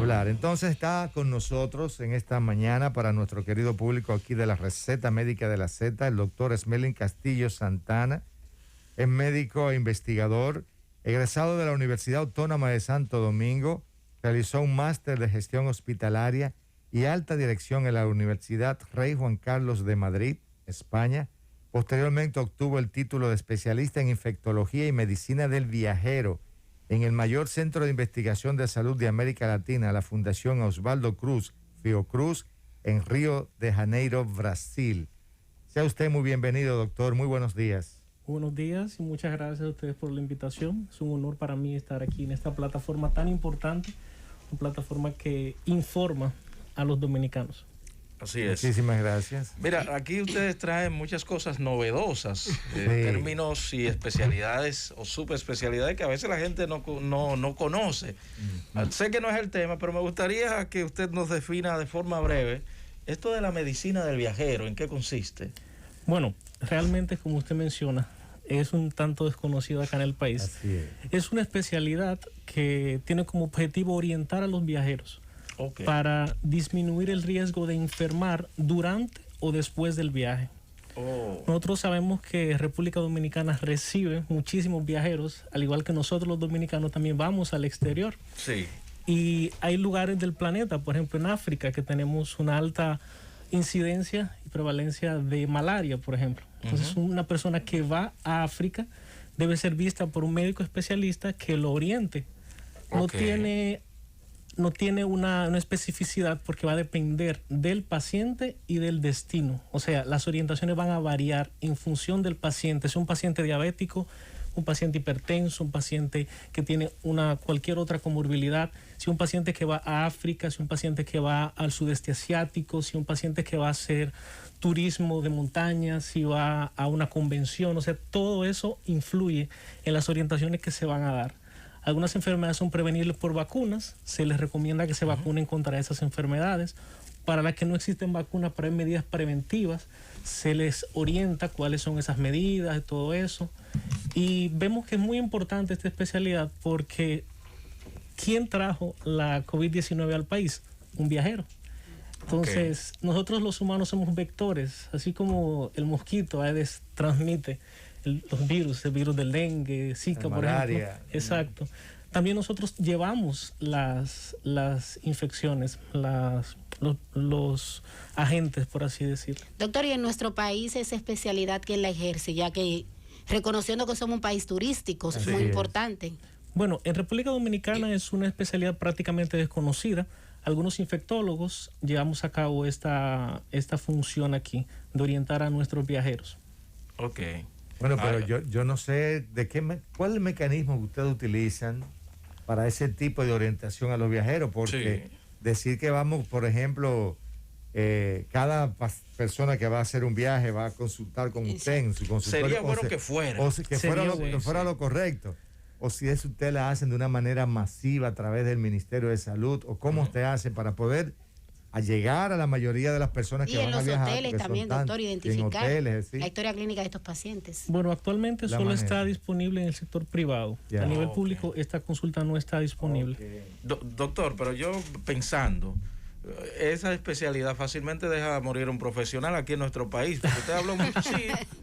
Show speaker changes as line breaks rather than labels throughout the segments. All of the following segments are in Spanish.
hablar. Entonces está con nosotros en esta mañana para nuestro querido público aquí de la Receta Médica de la Z, el doctor Esmelín Castillo Santana. Es médico e investigador, egresado de la Universidad Autónoma de Santo Domingo, realizó un máster de gestión hospitalaria y alta dirección en la Universidad Rey Juan Carlos de Madrid, España. Posteriormente obtuvo el título de especialista en infectología y medicina del viajero en el mayor centro de investigación de salud de América Latina, la Fundación Osvaldo Cruz, Fiocruz, en Río de Janeiro, Brasil. Sea usted muy bienvenido, doctor. Muy buenos días.
Buenos días y muchas gracias a ustedes por la invitación. Es un honor para mí estar aquí en esta plataforma tan importante, una plataforma que informa a los dominicanos.
Así es.
Muchísimas gracias.
Mira, aquí ustedes traen muchas cosas novedosas, términos y especialidades o subespecialidades que a veces la gente no conoce. Sé que no es el tema, pero me gustaría que usted nos defina de forma breve esto de la medicina del viajero, ¿en qué consiste?
Bueno, realmente, como usted menciona, es un tanto desconocido acá en el país.
Así es.
Es una especialidad que tiene como objetivo orientar a los viajeros para disminuir el riesgo de enfermar durante o después del viaje. Nosotros sabemos que República Dominicana recibe muchísimos viajeros, al igual que nosotros los dominicanos también vamos al exterior.
Sí.
Y hay lugares del planeta, por ejemplo en África, que tenemos una alta incidencia y prevalencia de malaria, por ejemplo. Entonces, una persona que va a África debe ser vista por un médico especialista que lo oriente. No tiene una especificidad porque va a depender del paciente y del destino. O sea, las orientaciones van a variar en función del paciente. Si es un paciente diabético, un paciente hipertenso, un paciente que tiene cualquier otra comorbilidad, si un paciente que va a África, si un paciente que va al sudeste asiático, si un paciente que va a hacer turismo de montaña, si va a una convención, o sea, todo eso influye en las orientaciones que se van a dar. Algunas enfermedades son prevenibles por vacunas, se les recomienda que se vacunen contra esas enfermedades. Para las que no existen vacunas, pero hay medidas preventivas, se les orienta cuáles son esas medidas y todo eso. Y vemos que es muy importante esta especialidad porque ¿quién trajo la COVID-19 al país? Un viajero. Entonces, nosotros los humanos somos vectores, así como el mosquito Aedes transmite los virus, el virus del dengue, Zika, por ejemplo. Exacto. También nosotros llevamos las infecciones, los agentes, por así decirlo.
Doctor, y en nuestro país esa especialidad, ¿quién la ejerce? Ya que reconociendo que somos un país turístico, es muy importante.
Bueno, en República Dominicana es una especialidad prácticamente desconocida. Algunos infectólogos llevamos a cabo esta función aquí, de orientar a nuestros viajeros.
Ok.
Bueno, pero yo no sé cuál es el mecanismo que ustedes utilizan para ese tipo de orientación a los viajeros, porque decir que vamos, por ejemplo, cada persona que va a hacer un viaje va a consultar con usted en su consultorio.
Sería bueno que fuera.
O que fuera lo correcto. O si eso usted la hacen de una manera masiva a través del Ministerio de Salud, o cómo usted hace para poder llegar a la mayoría de las personas que van a viajar.
Y en los hoteles también, doctor, identificar la historia clínica de estos pacientes.
Bueno, actualmente solo está disponible en el sector privado. A nivel público, esta consulta no está disponible.
Doctor, pero yo pensando, esa especialidad fácilmente deja morir a un profesional aquí en nuestro país. Porque usted habló mucho,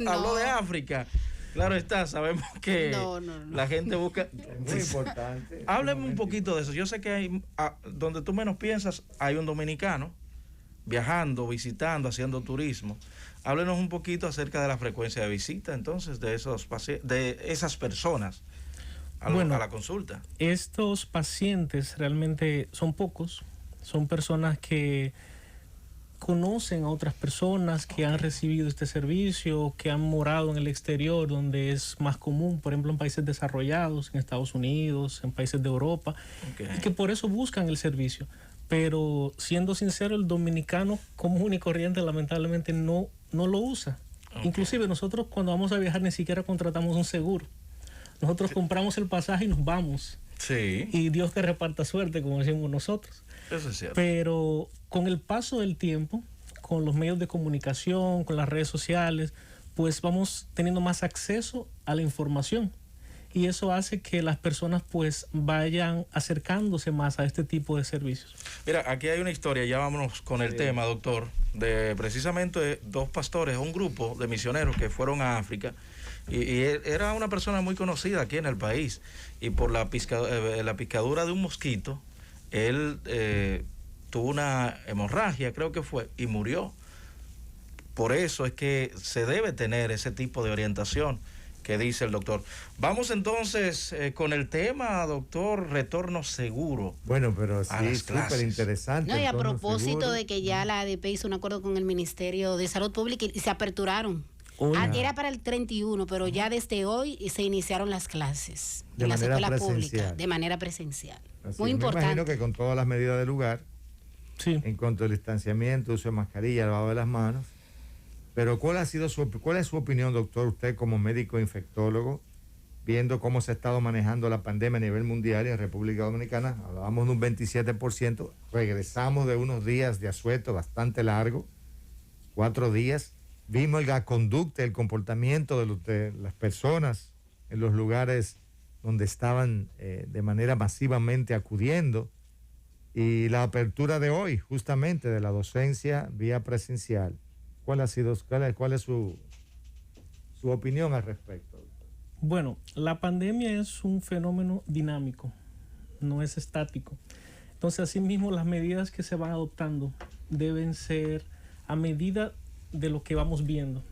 habló de África. Claro está, sabemos que la gente busca...
Es muy importante.
Hábleme un poquito de eso. Yo sé que hay, donde tú menos piensas, hay un dominicano viajando, visitando, haciendo turismo. Háblenos un poquito acerca de la frecuencia de visita, entonces, de esas personas a la consulta.
Estos pacientes realmente son pocos. Son personas que conocen a otras personas que han recibido este servicio, que han morado en el exterior, donde es más común, por ejemplo, en países desarrollados, en Estados Unidos, en países de Europa, y que por eso buscan el servicio. Pero siendo sincero, el dominicano común y corriente lamentablemente no lo usa. Inclusive nosotros cuando vamos a viajar ni siquiera contratamos un seguro. Nosotros compramos el pasaje y nos vamos. Y Dios que reparta suerte, como decimos nosotros.
Eso es cierto.
Pero con el paso del tiempo, con los medios de comunicación, con las redes sociales, pues vamos teniendo más acceso a la información. y eso hace que las personas pues vayan acercándose más a este tipo de servicios.
Mira, aquí hay una historia, ya vámonos con el tema, doctor, de precisamente dos pastores, un grupo de misioneros que fueron a África, y él era una persona muy conocida aquí en el país, y por la picadura de un mosquito, él tuvo una hemorragia, creo que fue, y murió. Por eso es que se debe tener ese tipo de orientación que dice el doctor. Vamos entonces con el tema, doctor, retorno seguro.
Bueno, pero sí, súper interesante.
No, y a propósito de que ya la ADP hizo un acuerdo con el Ministerio de Salud Pública y se aperturaron. Era para el 31, pero ya desde hoy se iniciaron las clases en las escuelas públicas de manera presencial.
Así
muy importante.
Me imagino que con todas las medidas del lugar, en cuanto al distanciamiento, uso de mascarilla, lavado de las manos. Pero ¿cuál es su opinión, doctor, usted como médico infectólogo, viendo cómo se ha estado manejando la pandemia a nivel mundial y en República Dominicana? Hablábamos de un 27%, regresamos de unos días de asueto bastante largo, 4 días, vimos la conducta, el comportamiento de las personas en los lugares donde estaban de manera masivamente acudiendo, y la apertura de hoy, justamente, de la docencia vía presencial. ¿Cuál es su opinión al respecto?
Bueno, la pandemia es un fenómeno dinámico, no es estático. Entonces, asimismo, las medidas que se van adoptando deben ser a medida de lo que vamos viendo.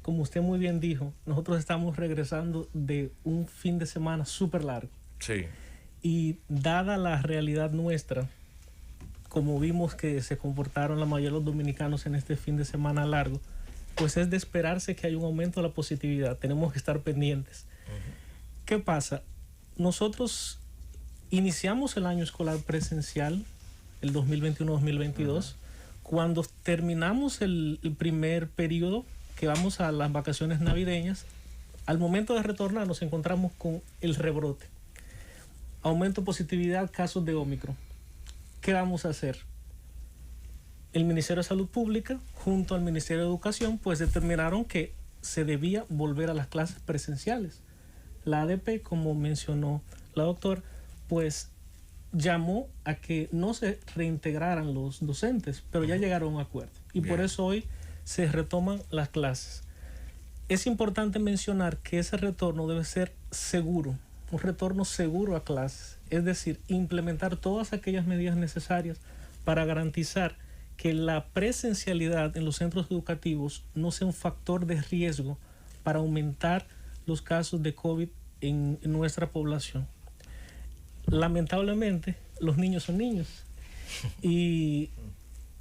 Como usted muy bien dijo, nosotros estamos regresando de un fin de semana súper largo.
Sí.
Y dada la realidad nuestra, como vimos que se comportaron la mayoría de los dominicanos en este fin de semana largo, pues es de esperarse que haya un aumento de la positividad. Tenemos que estar pendientes. ¿Qué pasa? Nosotros iniciamos el año escolar presencial, el 2021-2022, cuando terminamos el primer periodo, que vamos a las vacaciones navideñas. Al momento de retornar nos encontramos con el rebrote. Aumento de positividad, casos de Ómicron. ¿Qué vamos a hacer? El Ministerio de Salud Pública, junto al Ministerio de Educación, pues determinaron que se debía volver a las clases presenciales. La ADP, como mencionó la doctora, pues llamó a que no se reintegraran los docentes, pero ya llegaron a un acuerdo. Y por eso hoy se retoman las clases. Es importante mencionar que ese retorno debe ser seguro, un retorno seguro a clases. Es decir, implementar todas aquellas medidas necesarias para garantizar que la presencialidad en los centros educativos no sea un factor de riesgo para aumentar los casos de COVID en nuestra población. Lamentablemente, los niños son niños. Y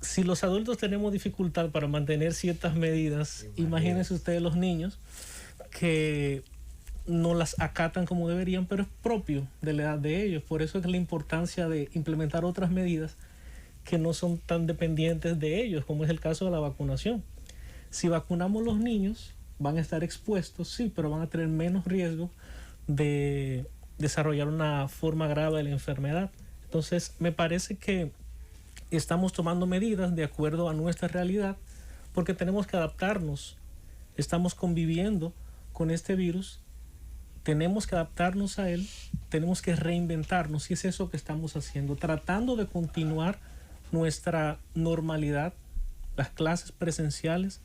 si los adultos tenemos dificultad para mantener ciertas medidas, imagínense ustedes los niños que no las acatan como deberían, pero es propio de la edad de ellos. Por eso es la importancia de implementar otras medidas que no son tan dependientes de ellos, como es el caso de la vacunación. Si vacunamos los niños, van a estar expuestos, sí, pero van a tener menos riesgo de desarrollar una forma grave de la enfermedad. Entonces, me parece que estamos tomando medidas de acuerdo a nuestra realidad, porque tenemos que adaptarnos. Estamos conviviendo con este virus, tenemos que adaptarnos a él, tenemos que reinventarnos, y es eso que estamos haciendo, tratando de continuar nuestra normalidad, las clases presenciales,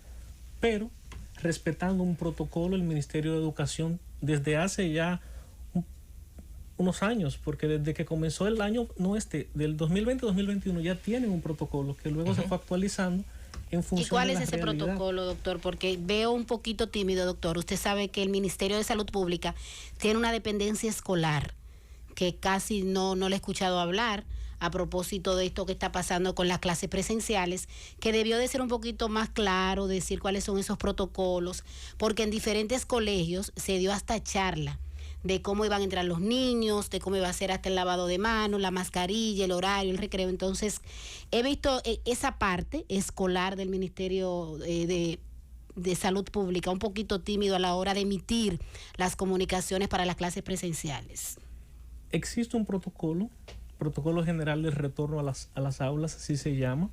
pero respetando un protocolo del Ministerio de Educación desde hace ya unos años, porque desde que comenzó el año del 2020-2021 ya tienen un protocolo que luego se fue actualizando en función de la realidad. ¿Y cuál es ese protocolo, doctor? Porque veo un poquito tímido, doctor. Usted sabe que el Ministerio de Salud Pública tiene una dependencia escolar que casi no le he escuchado hablar a propósito de esto que está pasando con las clases presenciales, que debió de ser un poquito más claro, decir cuáles son esos protocolos, porque en diferentes colegios se dio hasta charla de cómo iban a entrar los niños, de cómo iba a ser hasta el lavado de manos, la mascarilla, el horario, el recreo. Entonces, he visto esa parte escolar del Ministerio de Salud Pública un poquito tímido a la hora de emitir las comunicaciones para las clases presenciales. Existe un protocolo general de retorno a las aulas, así se llama.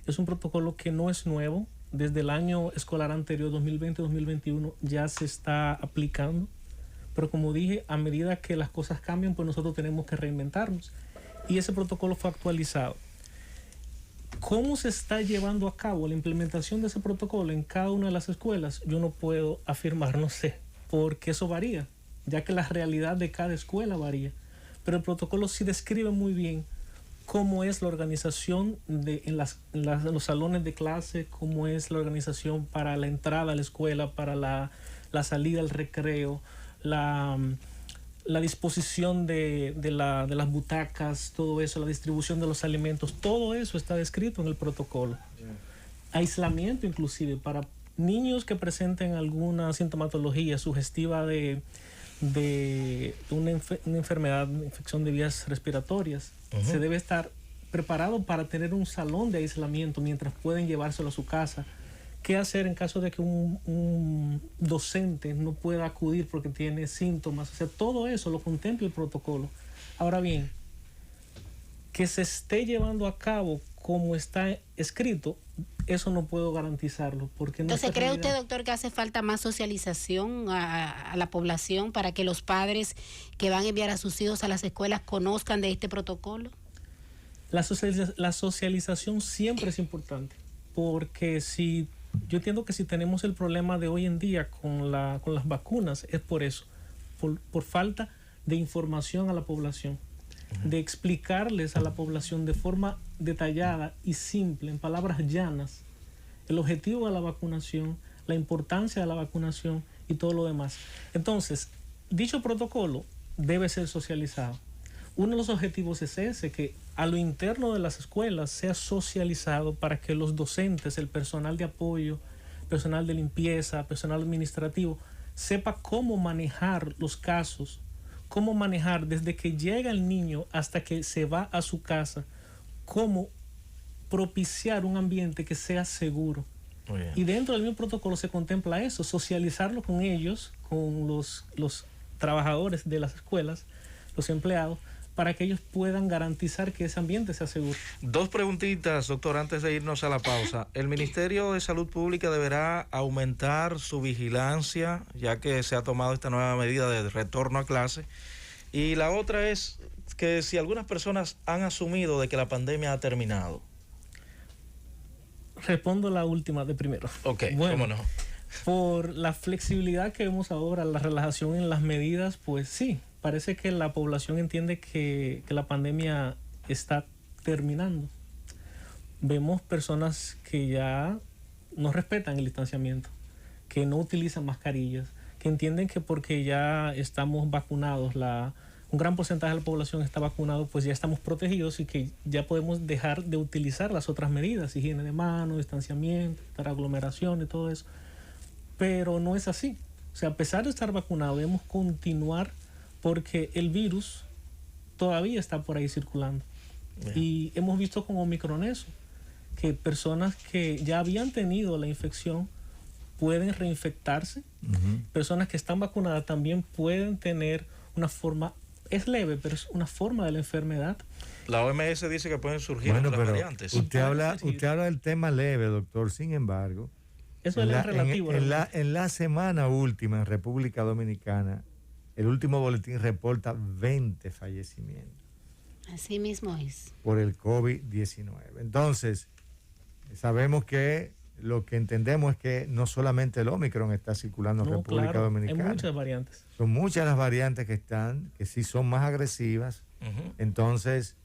Es un protocolo que no es nuevo. Desde el año escolar anterior, 2020-2021, ya se está aplicando. Pero como dije, a medida que las cosas cambian, pues nosotros tenemos que reinventarnos. Y ese protocolo fue actualizado. ¿Cómo se está llevando a cabo la implementación de ese protocolo en cada una de las escuelas? Yo no puedo afirmar, no sé, porque eso varía, ya que la realidad de cada escuela varía. Pero el protocolo sí describe muy bien cómo es la organización en los salones de clase, cómo es la organización para la entrada a la escuela, para la salida al recreo, la disposición de las butacas, todo eso, la distribución de los alimentos, todo eso está descrito en el protocolo. Aislamiento inclusive para niños que presenten alguna sintomatología sugestiva de una enfermedad, una infección de vías respiratorias. Se debe estar preparado para tener un salón de aislamiento mientras pueden llevárselo a su casa. ¿Qué hacer en caso de que un docente no pueda acudir porque tiene síntomas? O sea, todo eso lo contempla el protocolo. Ahora bien, que se esté llevando a cabo como está escrito, eso no puedo garantizarlo. Porque
entonces, ¿cree usted, doctor, que hace falta más socialización a la población para que los padres que van a enviar a sus hijos a las escuelas conozcan de este protocolo?
La socialización siempre es importante, porque yo entiendo que si tenemos el problema de hoy en día con las vacunas, es por eso, por falta de información a la población, de explicarles a la población de forma detallada y simple, en palabras llanas, el objetivo de la vacunación, la importancia de la vacunación y todo lo demás. Entonces, dicho protocolo debe ser socializado. Uno de los objetivos es ese, que a lo interno de las escuelas sea socializado para que los docentes, el personal de apoyo, personal de limpieza, personal administrativo, sepa cómo manejar los casos, cómo manejar desde que llega el niño hasta que se va a su casa, cómo propiciar un ambiente que sea seguro. Y dentro del mismo protocolo se contempla eso, socializarlo con ellos, con los trabajadores de las escuelas, los empleados, para que ellos puedan garantizar que ese ambiente sea seguro.
Dos preguntitas, doctor, antes de irnos a la pausa. ¿El Ministerio de Salud Pública deberá aumentar su vigilancia, ya que se ha tomado esta nueva medida de retorno a clase? Y la otra es que si algunas personas han asumido de que la pandemia ha terminado.
Respondo la última de primero.
Ok,
bueno,
cómo no.
Por la flexibilidad que vemos ahora, la relajación en las medidas, pues sí, parece que la población entiende que la pandemia está terminando. Vemos personas que ya no respetan el distanciamiento, que no utilizan mascarillas, que entienden que porque ya estamos vacunados, un gran porcentaje de la población está vacunado, pues ya estamos protegidos y que ya podemos dejar de utilizar las otras medidas, higiene de manos, distanciamiento, evitar aglomeración y todo eso. Pero no es así. O sea, a pesar de estar vacunados, debemos continuar porque el virus todavía está por ahí circulando. Yeah. Y hemos visto con Omicron eso, que personas que ya habían tenido la infección pueden reinfectarse. Personas que están vacunadas también pueden tener una forma, es leve, pero es una forma de la enfermedad.
La OMS dice que pueden surgir otras variantes.
Usted habla del tema leve, doctor. Sin embargo,
eso es relativo.
En la semana última en República Dominicana, el último boletín reporta 20 fallecimientos.
Así mismo es.
Por el COVID-19. Entonces, sabemos que lo que entendemos es que no solamente el Omicron está circulando en República Dominicana.
Hay muchas variantes.
Son muchas las variantes que sí son más agresivas. Entonces,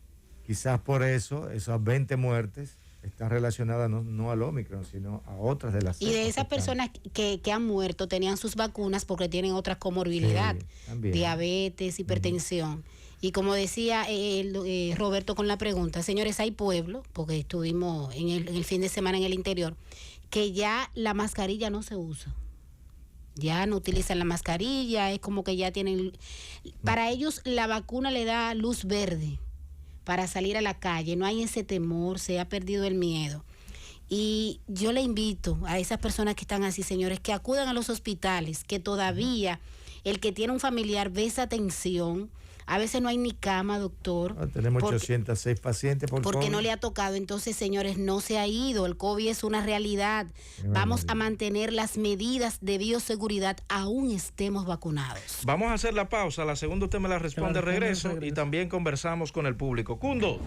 quizás por eso, esas 20 muertes están relacionadas no al Omicron, sino a otras de las.
Y de esas personas que han muerto tenían sus vacunas porque tienen otras comorbilidades, diabetes, hipertensión. Y como decía Roberto con la pregunta, señores, hay pueblos, porque estuvimos en el fin de semana en el interior, que ya la mascarilla no se usa. Ya no utilizan la mascarilla, es como que ya tienen. Para ellos la vacuna le da luz verde para salir a la calle, no hay ese temor, se ha perdido el miedo. Y yo le invito a esas personas que están así, señores, que acudan a los hospitales, que todavía el que tiene un familiar ve esa atención, A veces no hay ni cama, doctor.
Tenemos 806 pacientes por
porque
COVID.
no le ha tocado. Entonces, señores, no se ha ido. El COVID es una realidad. Vamos a mantener las medidas de bioseguridad aún estemos vacunados.
Vamos a hacer la pausa. La segunda usted me la responde de regreso y también conversamos con el público. Cundo.